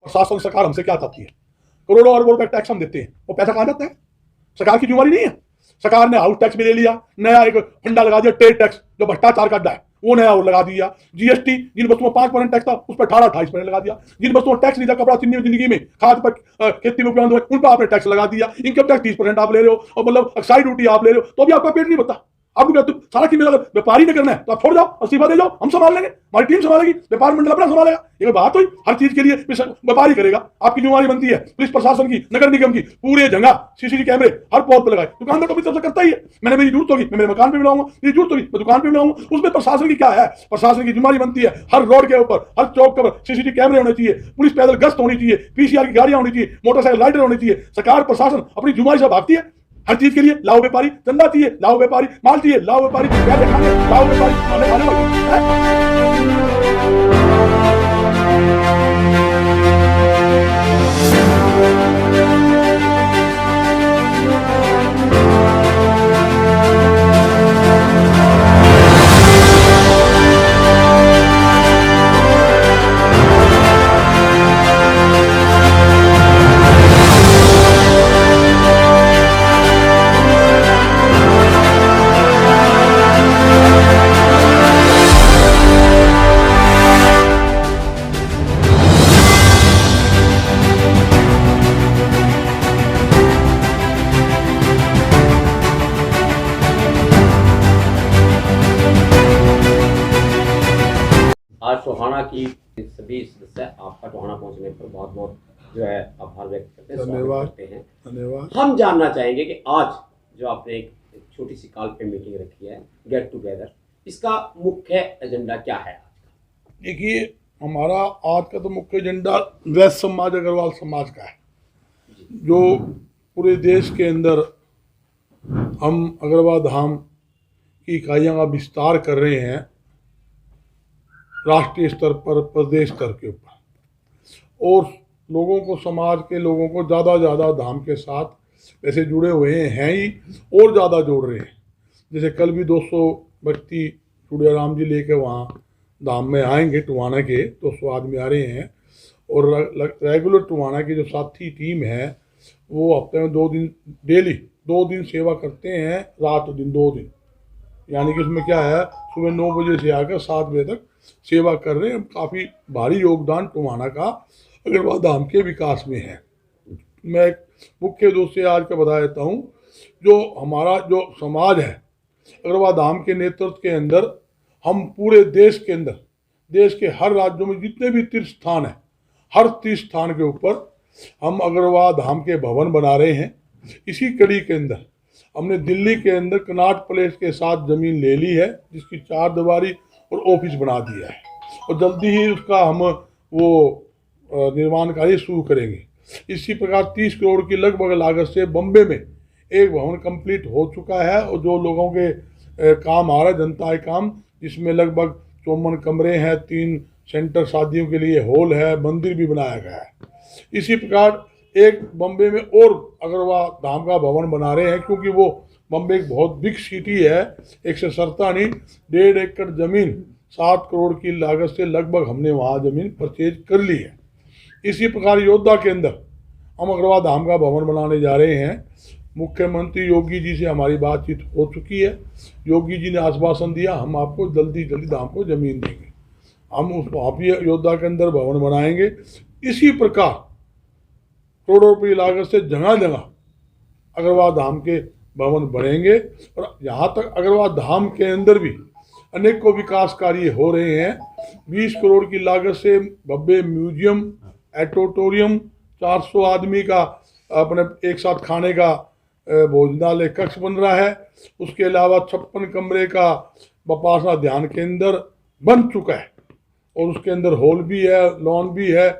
प्रशासन सरकार हमसे क्या चाहती है? करोड़ों अरबों रुपए टैक्स हम देते हैं, वो पैसा कहां जाता है? सरकार की जिम्मेवारी नहीं है। सरकार ने हाउस टैक्स भी ले लिया, नया एक फंडा लगा दिया, ट्रेड टैक्स जो भ्रष्टाचार का अड्डा है वो नया और लगा दिया। जीएसटी जिन वस्तुओं 5% टैक्स था उस पर 18-28% लगा दिया। जिन वस्तुओं टैक्स नहीं था, कपड़ा चीनी जिंदगी में, खाद पर, खेती में उपयोग उन पर आपने टैक्स लगा दिया। इनकम टैक्स 30% आप ले रहे हो, और मतलब एक्साइज ड्यूटी आप ले रहे हो, तो भी आपका पेट नहीं भरता। आपको तुम सारा चीज अगर व्यापारी ने करना है तो आप छोड़ जाओ, इस्तीफा दे जाओ, हम संभाल लेंगे, हमारी टीम संभालेगी, व्यापार मंडल अपना संभालेगा। ये बात हुई, हर चीज के लिए व्यापारी करेगा। आपकी जिम्मेवारी बनती है पुलिस प्रशासन की, नगर निगम की, पूरे जगह सीसीटीवी कैमरे हर पौध पर लगाए। दुकानदार तो भी तरफ से करता ही है, मैंने मेरी जरूरत होगी मैं मेरे मकान पे मिलाऊंगा, मेरी जरूरत होगी मैं दुकान पे मिलाऊंगा। उसमें प्रशासन की क्या है? प्रशासन की जिम्मेवारी बनती है हर रोड के ऊपर, हर चौक पर सीसीटीवी कैमरे होने चाहिए, पुलिस पैदल गश्त होनी चाहिए, पीसीआर की गाड़ियां होनी चाहिए, मोटरसाइकिल राइडर होनी चाहिए। सरकार प्रशासन अपनी जिम्मेवारी से भागती है। हर चीज के लिए लाओ व्यापारी, चंदा चाहिए लाओ व्यापारी, माल चाहिए लाओ व्यापारी, क्या दिखाने लाओ व्यापारी, खाने आज टोहाना की सभी सदस्य आपका टोहाना पहुंचने पर बहुत बहुत जो है आभार व्यक्त करते हैं, धन्यवाद करते हैं। धन्यवाद। हम जानना चाहेंगे कि आज जो आपने एक छोटी सी कॉल पे मीटिंग रखी है, गेट टुगेदर, इसका मुख्य एजेंडा क्या है आज का? देखिए, हमारा आज का तो मुख्य एजेंडा वैश्य समाज अग्रवाल समाज का है, जो पूरे देश के अंदर हम अग्रवाल धाम की इकाइयों का विस्तार कर रहे हैं, राष्ट्रीय स्तर पर, प्रदेश स्तर के ऊपर, और लोगों को, समाज के लोगों को ज़्यादा धाम के साथ वैसे जुड़े हुए हैं ही, और ज़्यादा जोड़ रहे हैं। जैसे कल भी 200 व्यक्ति चूड़ियाराम जी लेके वहाँ धाम में आएंगे, टुहाना के 200 आदमी आ रहे हैं। और रेगुलर टुहाना की जो साथी टीम है वो हफ्ते में 2 दिन डेली 2 दिन सेवा करते हैं, रात दिन 2 दिन, यानी कि उसमें क्या है, सुबह 9 बजे से आकर 7 बजे तक सेवा कर रहे हैं। काफ़ी भारी योगदान टुहाना का अग्रवाल धाम के विकास में है। मैं एक मुख्य रूप से आज का बता देता हूँ, जो हमारा जो समाज है अग्रवाल धाम के नेतृत्व के अंदर, हम पूरे देश के अंदर, देश के हर राज्यों में जितने भी तीर्थ स्थान हैं, हर तीर्थ स्थान के ऊपर हम अग्रवाल धाम के भवन बना रहे हैं। इसी कड़ी के अंदर हमने दिल्ली के अंदर कनॉट प्लेस के साथ ज़मीन ले ली है, जिसकी 4 दीवारी और ऑफिस बना दिया है, और जल्दी ही उसका हम वो निर्माण कार्य शुरू करेंगे। इसी प्रकार 30 करोड़ की लगभग लागत से बम्बे में एक भवन कंप्लीट हो चुका है, और जो लोगों के काम आ रहा है, जनता के काम, जिसमें लगभग 54 कमरे हैं, 3 सेंटर शादियों के लिए हॉल है, मंदिर भी बनाया गया है। इसी प्रकार एक बम्बे में और अग्रवाल धाम का भवन बना रहे हैं, क्योंकि वो बम्बे एक बहुत बिग सिटी है, 147.5 एकड़ ज़मीन 7 करोड़ की लागत से लगभग हमने वहाँ ज़मीन परचेज कर ली है। इसी प्रकार योद्धा के अंदर हम अग्रवाल धाम का भवन बनाने जा रहे हैं। मुख्यमंत्री योगी जी से हमारी बातचीत हो चुकी है। योगी जी ने आश्वासन दिया, हम आपको जल्दी धाम को ज़मीन देंगे, हम उस वहाँ भी योद्धा के अंदर भवन बनाएंगे। इसी प्रकार करोड़ों रुपये लागत से जगह जगह अग्रवाल धाम के भवन बनेंगे, और यहाँ तक अग्रवाल धाम के अंदर भी अनेकों विकास कार्य हो रहे हैं। 20 करोड़ की लागत से भव्य म्यूजियम, ऑडिटोरियम, 400 आदमी का अपने एक साथ खाने का भोजनालय कक्ष बन रहा है। उसके अलावा 56 कमरे का विपासना ध्यान केंद्र बन चुका है, और उसके अंदर हॉल भी है, लॉन भी है,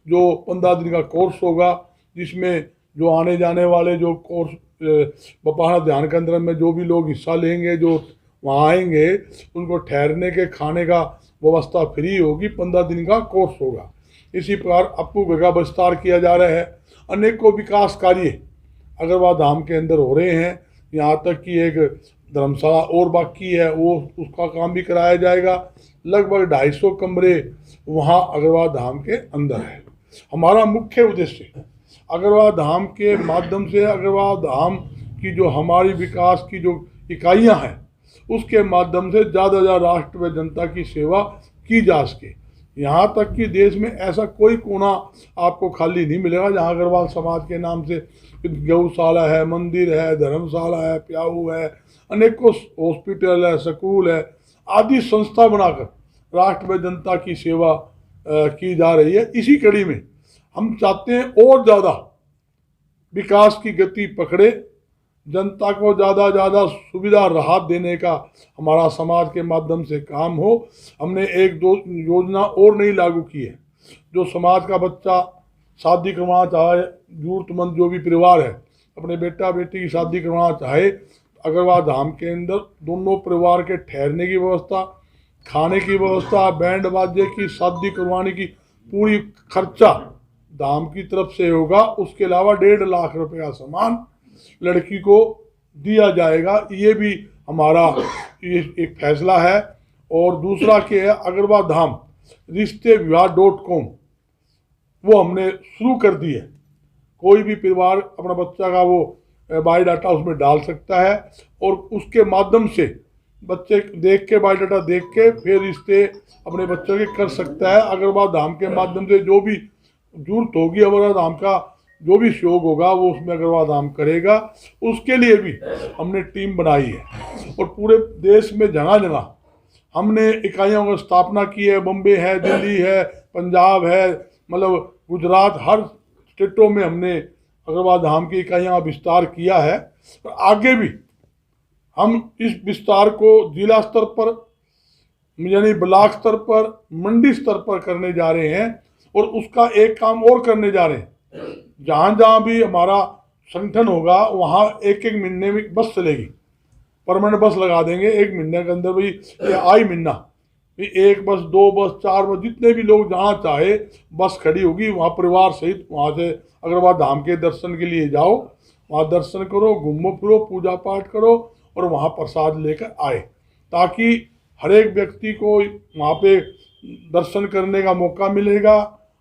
जो 15 दिन का कोर्स होगा, जिसमें जो आने जाने वाले जो कोर्स विपासना ध्यान केंद्र में जो भी लोग हिस्सा लेंगे, जो वहाँ आएंगे, उनको ठहरने के खाने का व्यवस्था फ्री होगी। 15 दिन का कोर्स होगा। इसी प्रकार अप्पू का विस्तार किया जा रहा है। अनेकों विकास कार्य अग्रवाल धाम के अंदर हो रहे हैं। यहाँ तक कि एक धर्मशाला और बाकी है, वो उसका काम भी कराया जाएगा। लगभग 250 कमरे वहाँ अग्रवाल धाम के अंदर है। हमारा मुख्य उद्देश्य अग्रवाल धाम के माध्यम से अग्रवाल धाम की जो हमारी विकास की जो इकाइयां हैं उसके माध्यम से ज़्यादा से ज़्यादा राष्ट्र व जनता की सेवा की जा सके। यहाँ तक कि देश में ऐसा कोई कोना आपको खाली नहीं मिलेगा जहाँ अग्रवाल समाज के नाम से गौशाला है, मंदिर है, धर्मशाला है, प्याऊ है, अनेकों हॉस्पिटल है, स्कूल है आदि संस्था बनाकर राष्ट्र व जनता की सेवा की जा रही है। इसी कड़ी में हम चाहते हैं और ज़्यादा विकास की गति पकड़े, जनता को ज़्यादा सुविधा राहत देने का हमारा समाज के माध्यम से काम हो। हमने एक दो योजना और नई लागू की है। जो समाज का बच्चा शादी करवाना चाहे, जरूरतमंद जो भी परिवार है अपने बेटा बेटी की शादी करवाना चाहे, अग्रवाल धाम के अंदर दोनों परिवार के ठहरने की व्यवस्था, खाने की व्यवस्था, बैंड बाजे की, शादी करवाने की पूरी खर्चा धाम की तरफ से होगा। उसके अलावा 1.5 लाख रुपए का सामान लड़की को दिया जाएगा। ये भी हमारा ये एक फैसला है। और दूसरा क्या है, अग्रवाल धाम रिश्ते विवाह.com वो हमने शुरू कर दी है। कोई भी परिवार अपना बच्चा का वो बायोडाटा उसमें डाल सकता है और उसके माध्यम से बच्चे देख के बायोडाटा देख के फिर रिश्ते अपने बच्चों के कर सकता है। अग्रवाल धाम के माध्यम से जो भी जरूरत होगी, अग्रवाल धाम का जो भी सहयोग होगा वो उसमें अग्रवाल धाम करेगा। उसके लिए भी हमने टीम बनाई है और पूरे देश में जगह जगह हमने इकाइयों की स्थापना की है। बम्बे है, दिल्ली है, पंजाब है, मतलब गुजरात, हर स्टेटों में हमने अग्रवाल धाम की इकाइयों का विस्तार किया है। और आगे भी हम इस विस्तार को जिला स्तर पर यानी ब्लॉक स्तर पर, मंडी स्तर पर करने जा रहे हैं। और उसका एक काम और करने जा रहे हैं, जहाँ जहाँ भी हमारा संगठन होगा वहाँ एक एक महीने में बस चलेगी, परमानेंट बस लगा देंगे। एक महीने के अंदर भाई ये आई महीना एक बस, 2 बस, 4 बस, जितने भी लोग जहाँ चाहे बस खड़ी होगी। वहाँ परिवार सहित वहाँ से अग्रवाल धाम के दर्शन के लिए जाओ, वहाँ दर्शन करो, घूमो फिरो, पूजा पाठ करो और वहाँ प्रसाद लेकर आए, ताकि हर एक व्यक्ति को वहाँ पे दर्शन करने का मौका मिलेगा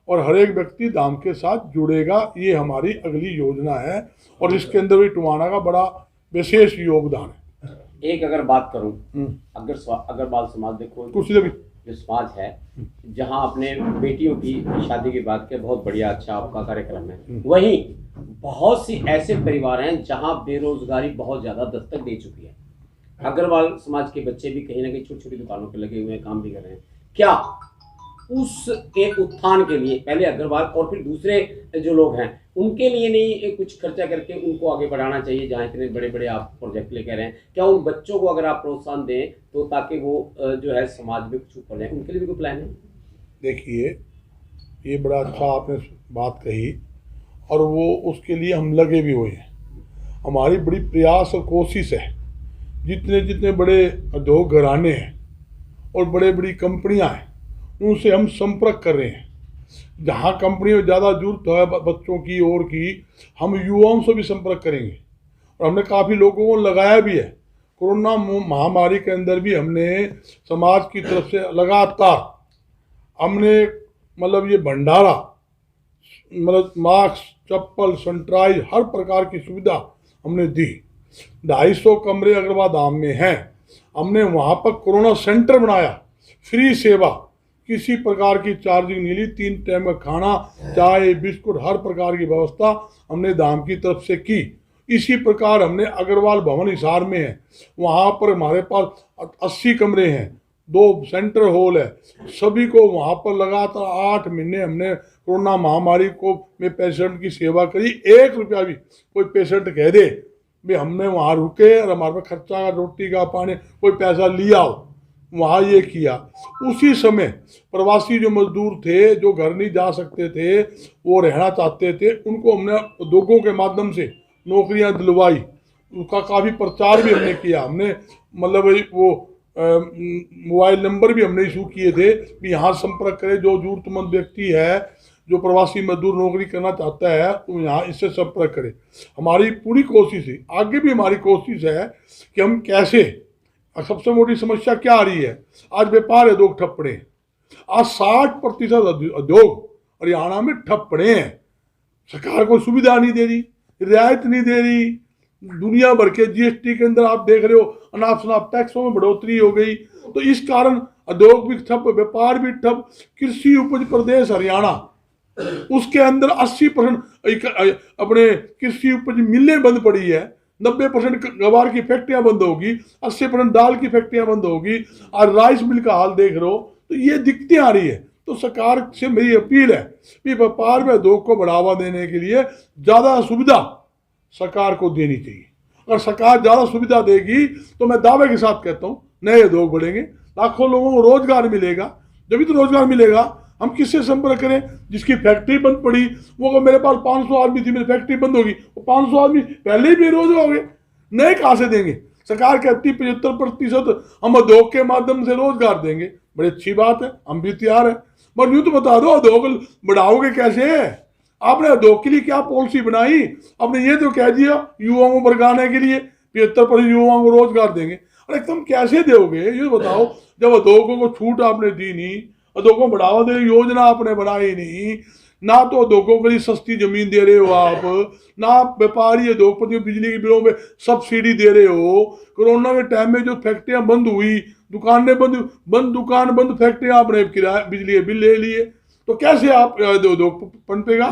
और हर एक व्यक्ति धाम के साथ जुड़ेगा। ये हमारी अगली योजना है और इसके अंदर भी टुमाना का बड़ा विशेष योगदान है। एक अगर बात करूं, अग्रवाल समाज देखो जो समाज है जहां अपने बेटियों की शादी की बात के बहुत बढ़िया अच्छा आपका कार्यक्रम है, वहीं बहुत सी ऐसे परिवार हैं जहां बेरोजगारी बहुत ज्यादा दस्तक दे चुकी है। अग्रवाल समाज के बच्चे भी कहीं ना कहीं छोटी छोटी दुकानों पर लगे हुए हैं, काम भी कर रहे हैं। क्या उसके उत्थान के लिए पहले अग्रवाल और फिर दूसरे जो लोग हैं उनके लिए नहीं कुछ खर्चा करके उनको आगे बढ़ाना चाहिए, जहाँ इतने बड़े बड़े आप प्रोजेक्ट लेकर रहे हैं? क्या उन बच्चों को अगर आप प्रोत्साहन दें तो ताकि वो जो है समाज में कुछ ऊपर जाए, उनके लिए भी कोई प्लान है? देखिए, ये बड़ा अच्छा आपने बात कही और वो उसके लिए हम लगे भी हुए हैं। हमारी बड़ी प्रयास और कोशिश है, जितने जितने बड़े उद्योग घराने हैं और बड़े बड़ी कंपनियां हैं उनसे हम संपर्क कर रहे हैं। जहाँ कंपनी में ज़्यादा जरूरत है बच्चों की और की, हम युवाओं से भी संपर्क करेंगे और हमने काफ़ी लोगों को लगाया भी है। कोरोना महामारी के अंदर भी हमने समाज की तरफ से लगातार हमने मतलब ये भंडारा, मतलब मास्क, चप्पल, सैनिटाइज, हर प्रकार की सुविधा हमने दी। 250 कमरे अग्रवाल धाम में हैं। हमने वहाँ पर कोरोना सेंटर बनाया, फ्री सेवा, किसी प्रकार की चार्जिंग नहीं ली। 3 टाइम का खाना, चाय, बिस्कुट, हर प्रकार की व्यवस्था हमने धाम की तरफ से की। इसी प्रकार हमने अग्रवाल भवन हिसार में है, वहाँ पर हमारे पास 80 कमरे हैं, 2 सेंटर हॉल है। सभी को वहाँ पर लगातार 8 महीने हमने कोरोना महामारी को में पेशेंट की सेवा करी। 1 रुपया भी कोई पेशेंट कह दे भाई हमने वहाँ रुके और हमारे पास खर्चा का, रोटी का, पानी, कोई पैसा लिया हो, वहाँ ये किया। उसी समय प्रवासी जो मजदूर थे, जो घर नहीं जा सकते थे, वो रहना चाहते थे, उनको हमने उद्योगों के माध्यम से नौकरियां दिलवाई। उसका काफ़ी प्रचार भी हमने किया। हमने मतलब वो मोबाइल नंबर भी हमने इशू किए थे कि यहाँ संपर्क करें, जो जरूरतमंद व्यक्ति है, जो प्रवासी मजदूर नौकरी करना चाहता है तो यहाँ इससे संपर्क करें। हमारी पूरी कोशिश है, आगे भी हमारी कोशिश है कि हम कैसे, सबसे मोटी समस्या क्या आ रही है, आज व्यापार उद्योग ठप्पड़े। आज 60% उद्योग हरियाणा में ठप पड़े हैं। सरकार को सुविधा नहीं दे रही, रियायत नहीं दे रही। दुनिया भर के जीएसटी के अंदर आप देख रहे हो अनाप शनाप टैक्सों में बढ़ोतरी हो गई। तो इस कारण उद्योग भी ठप, व्यापार भी ठप। कृषि उपज प्रदेश हरियाणा, उसके अंदर 80% अपने कृषि उपज मिलें बंद पड़ी है। 90% गवार की फैक्ट्रियां बंद होगी, 80% दाल की फैक्ट्रियां बंद होगी, और राइस मिल का हाल देख रहे हो। तो ये दिक्कतें आ रही है। तो सरकार से मेरी अपील है कि व्यापार में उद्योग को बढ़ावा देने के लिए ज़्यादा सुविधा सरकार को देनी चाहिए। अगर सरकार ज़्यादा सुविधा देगी तो मैं दावे के साथ कहता हूँ नए उद्योग बढ़ेंगे, लाखों लोगों को रोजगार मिलेगा। जब भी तो रोजगार मिलेगा, हम किससे संपर्क करें? जिसकी फैक्ट्री बंद पड़ी, वो मेरे पास 500 आदमी थी, मेरी फैक्ट्री बंद होगी, वो 500 आदमी पहले ही बेरोजगार हो गए, नए कहाँ से देंगे? सरकार कहती 75% हम उद्योग के माध्यम से रोजगार देंगे। बड़ी अच्छी बात है, हम भी तैयार है। पर यूँ तो बता दो उद्योग बढ़ाओगे कैसे? आपने उद्योग के लिए क्या पॉलिसी बनाई? आपने ये तो कह दिया युवाओं को बरगाने के लिए 75% युवाओं को रोजगार देंगे। अरे तुम कैसे दोगे ये बताओ? जब उद्योगों को छूट आपने दी नहीं, उद्योगों को बढ़ावा देने की योजना आपने बनाई नहीं, ना तो उद्योगों के लिए सस्ती जमीन दे रहे हो आप, ना व्यापारी उद्योगपतियों बिजली के बिलों में सब्सिडी दे रहे हो। कोरोना के टाइम में जो फैक्ट्रियां बंद हुई, दुकानें दुकान बंद, फैक्ट्रियां आपने किराया बिजली के बिल ले लिए, तो कैसे आप उद्योग पनपेगा?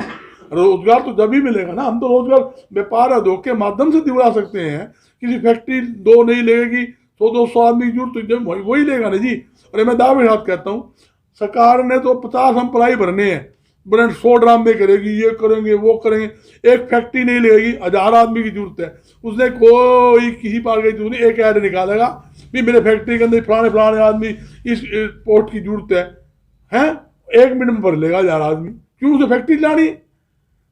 रोजगार तो जब ही मिलेगा ना। हम तो रोजगार व्यापार उद्योग के माध्यम से दिला सकते हैं। किसी फैक्ट्री दो नहीं लगेगी, 100-200 आदमी की जरूरत तो वही लेगा ना जी। और मैं दावे के साथ कहता हूँ सरकार ने तो 50 एम्प्लॉय भरने हैं, बड़े 100 ड्रामे करेगी, ये करेंगे वो करेंगे। एक फैक्ट्री नहीं लगेगी, 1000 आदमी की जरूरत है। उसने कोई किसी पार की जरूरत नहीं, एक ऐड निकालेगा भी मेरे फैक्ट्री के अंदर फलाने आदमी इस पोस्ट की जरूरत है 1 मिनट में भर लेगा 1000 आदमी। क्यों? उसे फैक्ट्री लानी।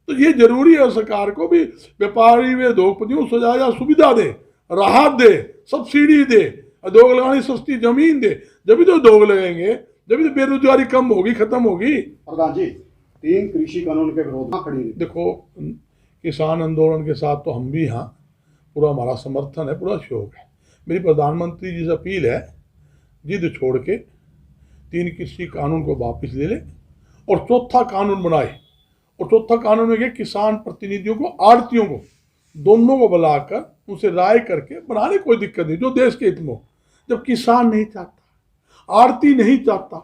तो ये जरूरी है सरकार को भी व्यापारी व उद्योगपतियों को सजा सुविधा दे, राहत दे, सब्सिडी दे, उद्योग लगाने सस्ती जमीन दे। जब भी तो उद्योग लगेंगे, जब भी तो बेरोजगारी कम होगी, खत्म होगी। प्रधान जी, 3 कृषि कानून के विरोध में खड़ी। देखो, किसान आंदोलन के साथ तो हम भी यहाँ पूरा हमारा समर्थन है, पूरा सहयोग है। मेरी प्रधानमंत्री जी से अपील है, जिद छोड़ के 3 कृषि कानून को वापस ले ले और चौथा कानून बनाए। और चौथा कानून में किसान प्रतिनिधियों को, आड़तियों को, दोनों को बुलाकर उनसे राय करके बनाने, कोई दिक्कत नहीं, जो देश के हित में हो। जब किसान नहीं चाहता, आड़ती नहीं चाहता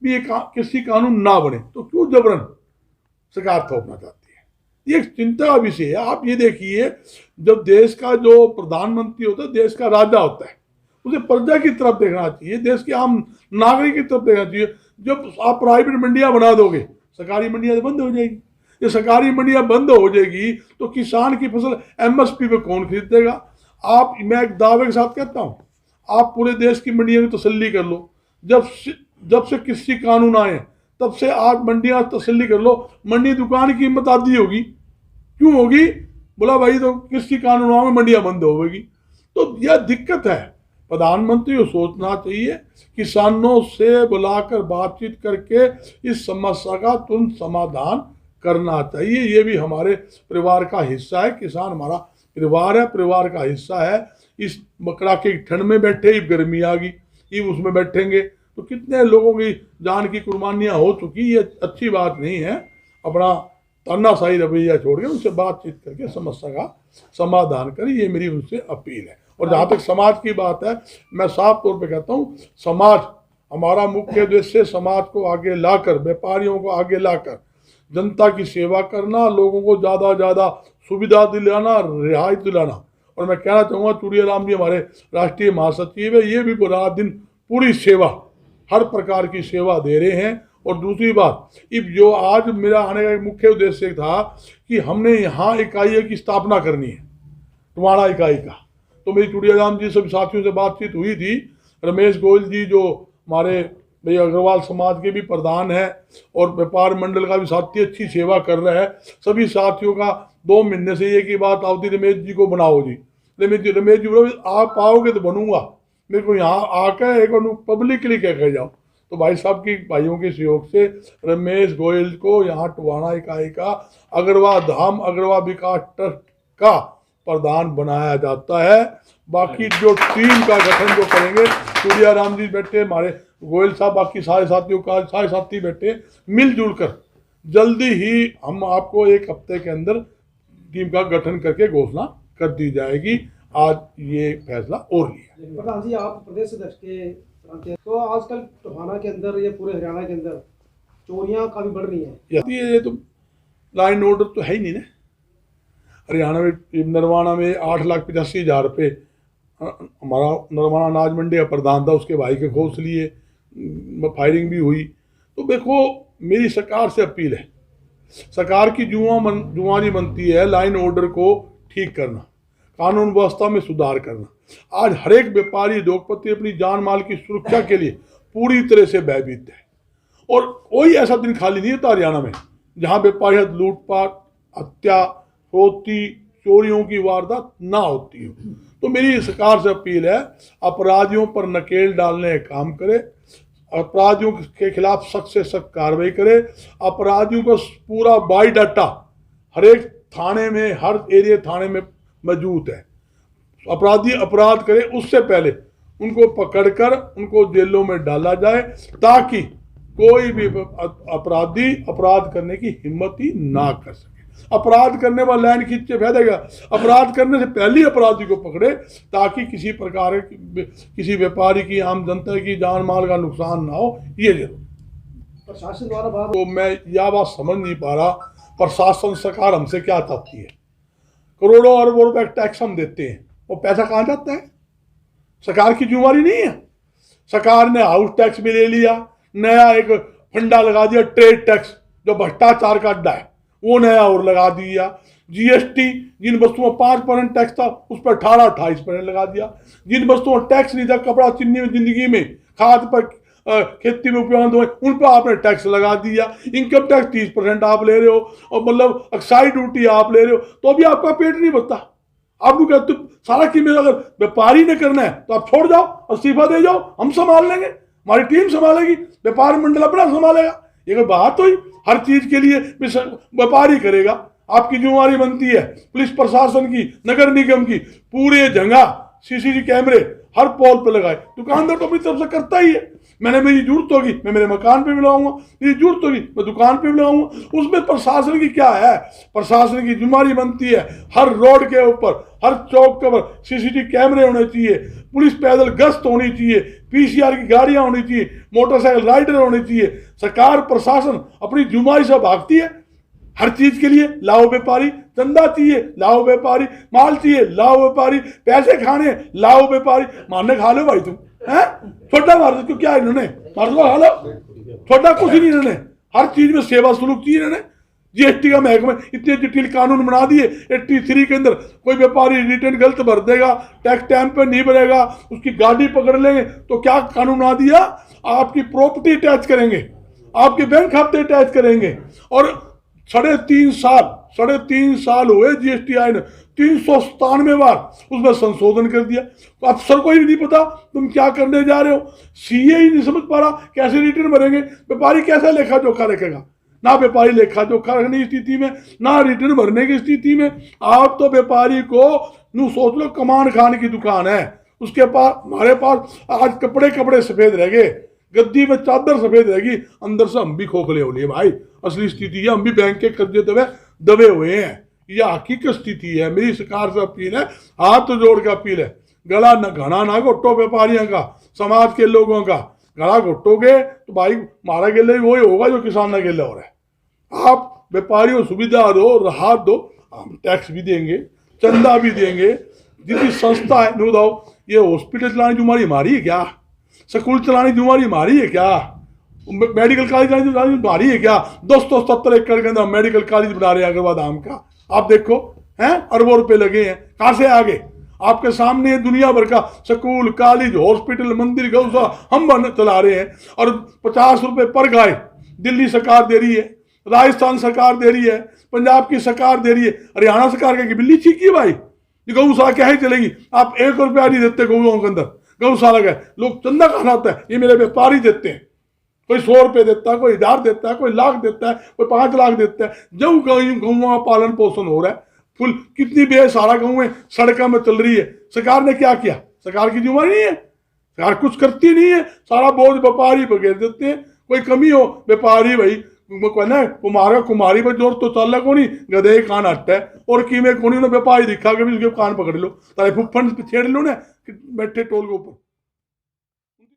भी ये कृषि कानून ना बने, तो क्यों जबरन सरकार थोपना चाहती है? ये एक चिंता का विषय है। आप ये देखिए, जब देश का जो प्रधानमंत्री होता है, देश का राजा होता है, उसे प्रजा की तरफ देखना चाहिए, देश के आम नागरिक की तरफ देखना चाहिए। जब आप प्राइवेट मंडियां बना दोगे, सरकारी मंडियां बंद हो जाएगी। ये सरकारी मंडियां बंद हो जाएगी तो किसान की फसल एमएसपी पे कौन खरीदेगा? आप, मैं एक दावे के साथ कहता हूं, आप पूरे देश की मंडियों में तसल्ली कर लो। जब से कृषि कानून आए तब से आप मंडियां तसल्ली कर लो, मंडी दुकान की कीमत आधी होगी। क्यों होगी? बोला भाई तो कृषि कानूनों में मंडियां बंद होगी। तो यह दिक्कत है। प्रधानमंत्री को सोचना चाहिए, किसानों से बुलाकर बातचीत करके इस समस्या का तुरंत समाधान करना चाहिए। ये भी हमारे परिवार का हिस्सा है। किसान हमारा परिवार है, परिवार का हिस्सा है। इस कड़ाके की ठंड में बैठे, गर्मी आ गई, ये उसमें बैठेंगे तो कितने लोगों की जान की कुर्बानियां हो चुकी। ये अच्छी बात नहीं है। अपना तानाशाही रवैया छोड़ के उनसे बातचीत करके समस्या का समाधान करें, ये मेरी उनसे अपील है। और जहाँ तक समाज की बात है, मैं साफ तौर पे कहता हूँ, समाज, हमारा मुख्य उद्देश्य समाज को आगे लाकर, व्यापारियों को आगे लाकर जनता की सेवा करना, लोगों को ज़्यादा सुविधा दिलाना, रिहाई दिलाना। और मैं कहना चाहूँगा, चूड़ियाराम जी हमारे राष्ट्रीय महासचिव है, ये भी रात दिन पूरी सेवा, हर प्रकार की सेवा दे रहे हैं। और दूसरी बात, जो आज मेरा आने का मुख्य उद्देश्य था कि हमने यहाँ इकाई की स्थापना करनी है, टुवाड़ा इकाई का। तो मेरी चूड़ियाराम जी सब साथियों से बातचीत हुई थी। रमेश गोयल जी जो हमारे भाई अग्रवाल समाज के भी प्रधान है और व्यापार मंडल का भी साथी, अच्छी सेवा कर रहा है। सभी साथियों का 2 महीने से एक ही बात आती, रमेश जी को बनाओ जी। रमेश जी बोलो आप आओगे तो बनूंगा, मेरे को यहाँ आकर एक पब्लिकली कह के जाओ। तो भाई साहब की, भाइयों के सहयोग से रमेश गोयल को यहाँ टुवाड़ा इकाई का अग्रवाल धाम अग्रवाल विकास ट्रस्ट का प्रधान बनाया जाता है। बाकी जो टीम का गठन जो करेंगे, चूड़ियाराम जी बैठे, हमारे गोयल साहब, बाकी सारे साथियों का, सारे साथी बैठे, मिलजुल कर जल्दी ही हम आपको एक हफ्ते के अंदर टीम का गठन करके घोषणा कर दी जाएगी। आज ये फैसला और लिया। प्रधान जी, आप प्रदेश अध्यक्ष के नाते हैं, तो आजकल टोहाना के अंदर या पूरे हरियाणा के अंदर चोरियां काफी बढ़ रही हैं। ये तो लाइन ऑर्डर तो है ही नहीं ना। हरियाणा में नरवाना में 8,85,000 रुपये हमारा नरवाना अनाज मंडी का प्रधान था, उसके भाई के खोस लिए, फायरिंग भी हुई। तो देखो, मेरी सरकार से अपील है, सरकार की जुआनी बनती है लाइन ऑर्डर को ठीक करना, कानून व्यवस्था में सुधार करना। आज हर एक व्यापारी उद्योगपति अपनी जान माल की सुरक्षा के लिए पूरी तरह से भयभीत है, और कोई ऐसा दिन खाली नहीं होता हरियाणा में जहां व्यापारी लूटपाट, हत्या, होती, चोरियों की वारदात ना होती हो। तो मेरी सरकार से अपील है, अपराधियों पर नकेल डालने का काम करे, अपराधियों के खिलाफ सख्त से सख्त कार्रवाई करे, अपराधियों का पूरा बायोडाटा हर एक थाने में, हर एरिया थाने में मौजूद है। अपराधी अपराध करे उससे पहले उनको पकड़कर उनको जेलों में डाला जाए, ताकि कोई भी अपराधी अपराध करने की हिम्मत ही ना कर सके। अपराध करने वाला लाइन खींच के फेंकेगा, अपराध करने से पहले ही अपराधी को पकड़े, ताकि किसी प्रकार किसी व्यापारी की, आम जनता की जान माल का नुकसान ना हो। ये जरूर प्रशासन द्वारा बार तो मैं यह बात समझ नहीं पा रहा, प्रशासन सरकार हमसे क्या चाहती है। करोड़ों अरबों रुपए टैक्स हम देते हैं, वो पैसा कहाँ जाता है? सरकार की जिम्मेदारी नहीं है। सरकार ने हाउस टैक्स भी ले लिया, नया एक फंडा लगा दिया, ट्रेड टैक्स जो भ्रष्टाचार का अड्डा है वो नया और लगा दिया। जीएसटी, जिन वस्तुओं 5% टैक्स था उस पर 18-28% लगा दिया। जिन वस्तुओं टैक्स नहीं था, कपड़ा, चीनी में, जिंदगी में, खाद पर, खेती में उपयोग हुए, उन पर आपने टैक्स लगा दिया। इनकम टैक्स 30% आप ले रहे हो, और मतलब एक्साइज ड्यूटी आप ले रहे हो, तो अभी आपका पेट नहीं भरता। आपको कहते सारा कीमत अगर व्यापारी ने करना है तो आप छोड़ जाओ, इस्तीफा दे जाओ, हम संभाल लेंगे, हमारी टीम संभालेगी, व्यापार मंडल अपना संभालेगा। ये कोई बात हुई? हर चीज के लिए व्यापारी करेगा। आपकी जिम्मेदारी बनती है पुलिस प्रशासन की, नगर निगम की, पूरे जगह सीसीटीवी कैमरे हर पोल पे लगाए। दुकानदार तो अपनी तरफ से करता ही है। मैंने, मेरी जरूरत होगी मैं मेरे मकान पे भी लगाऊंगा, मेरी जरूरत होगी मैं दुकान पे भी लगाऊंगा। उसमें प्रशासन की क्या है? प्रशासन की जिम्मेदारी बनती है हर रोड के ऊपर, हर चौक के ऊपर सीसीटीवी कैमरे होने चाहिए, पुलिस पैदल गश्त होनी चाहिए, पीसीआर की गाड़ियां होनी चाहिए, मोटरसाइकिल राइडर होने चाहिए। सरकार प्रशासन अपनी जिम्मेदारी से भागती है। हर चीज के लिए लाओ व्यापारी, चंदा चाहिए लाओ व्यापारी, माल चाहिए लाओ व्यापारी, पैसे खाने लाओ व्यापारी। मारने खा लो भाई तुम, हैं? छोटा मार दो, क्या इन्होंने मार दो, खा लो, छोटा कुछ नहीं इन्होंने। हर चीज में सेवा सुलूक चाहिए इन्होंने। जीएसटी का महकमा इतने जटिल कानून बना दिए। 83 के अंदर कोई व्यापारी रिटर्न गलत भर देगा, टैक्स टाइम पे नहीं भरेगा, उसकी गाड़ी पकड़ लेंगे, तो क्या कानून बना दिया? आपकी प्रॉपर्टी टैक्स करेंगे, आपके बैंक खाते टैक्स करेंगे। और 3.5 साल हुए जीएसटी आए ने 397 बार उसमें संशोधन कर दिया। तो अफसर को ही नहीं पता तुम क्या करने जा रहे हो, सीए ही नहीं समझ पा रहा कैसे रिटर्न भरेंगे, व्यापारी कैसे लेखा जोखा रखेगा। ना व्यापारी लेखा जोखा रखने की स्थिति में, ना रिटर्न भरने की स्थिति में। आप तो व्यापारी को नू सोच लो कमान खाने की दुकान है, उसके पास, हमारे पास आज कपड़े सफेद रह गए, गद्दी में चादर सफेद रहेगी, अंदर से हम भी खोखले हो लिए भाई। असली स्थिति है, हम भी बैंक के कर्जे दबे हुए हैं। यह हकीकत स्थिति है। मेरी सरकार से अपील है, हाथ जोड़ के अपील है, गला न घना ना घोटो व्यापारियों का, समाज के लोगों का। गला घोटोगे तो भाई हमारा गेला वही होगा जो किसान ना गेला हो रहा है। आप व्यापारियों को सुविधा दो, राहत दो, हम टैक्स भी देंगे, चंदा भी देंगे। जितनी संस्था है नो दाओ, ये हॉस्पिटल चलाने की जिम्मेदारी हमारी है क्या? स्कूल चलाने की जिम्मेदारी हमारी है क्या? मेडिकल कॉलेज चलाने की जिम्मेदारी हमारी है क्या? 270 एकड़ के अंदर मेडिकल कॉलेज बना रहे हैं अग्रवाल धाम का। आप देखो, हैं, अरबों रुपए लगे हैं, कहां से आगे? आपके सामने दुनिया भर का स्कूल, कॉलेज, हॉस्पिटल, मंदिर, गौशाला हम चला रहे हैं। और 50 रुपए पर गाय दिल्ली सरकार दे रही है, राजस्थान सरकार दे रही है, पंजाब की सरकार दे रही है, हरियाणा सरकार की बिल्ली चीकी भाई। गौशाला क्या ही चलेगी? आप 1 रुपया नहीं देते गौओं के अंदर, गौशाला का लोग चंदा कहाँ आता है? ये मेरे व्यापारी देते हैं। कोई 100 रुपये देता है, कोई 1000 देता है, कोई लाख देता है, कोई 5 लाख देता है। जब गौओं का पालन पोषण हो रहा है, फुल कितनी बेसहारा गौएं सड़कों में चल रही है। सरकार ने क्या किया? सरकार की जिम्मेदारी नहीं है, सरकार कुछ करती नहीं है, सारा बोझ व्यापारी पर घेर देते हैं। कोई कमी हो व्यापारी भाई वो कहना है कुमार कुमारी पर जोर तो चल को नहीं गधे कान हटता है और कीमे कोनी उन्हें व्यापारी दिखा के भी उसके कान पकड़ लो तारे फुफन छेड़ लो ना कि बैठे टोल के ऊपर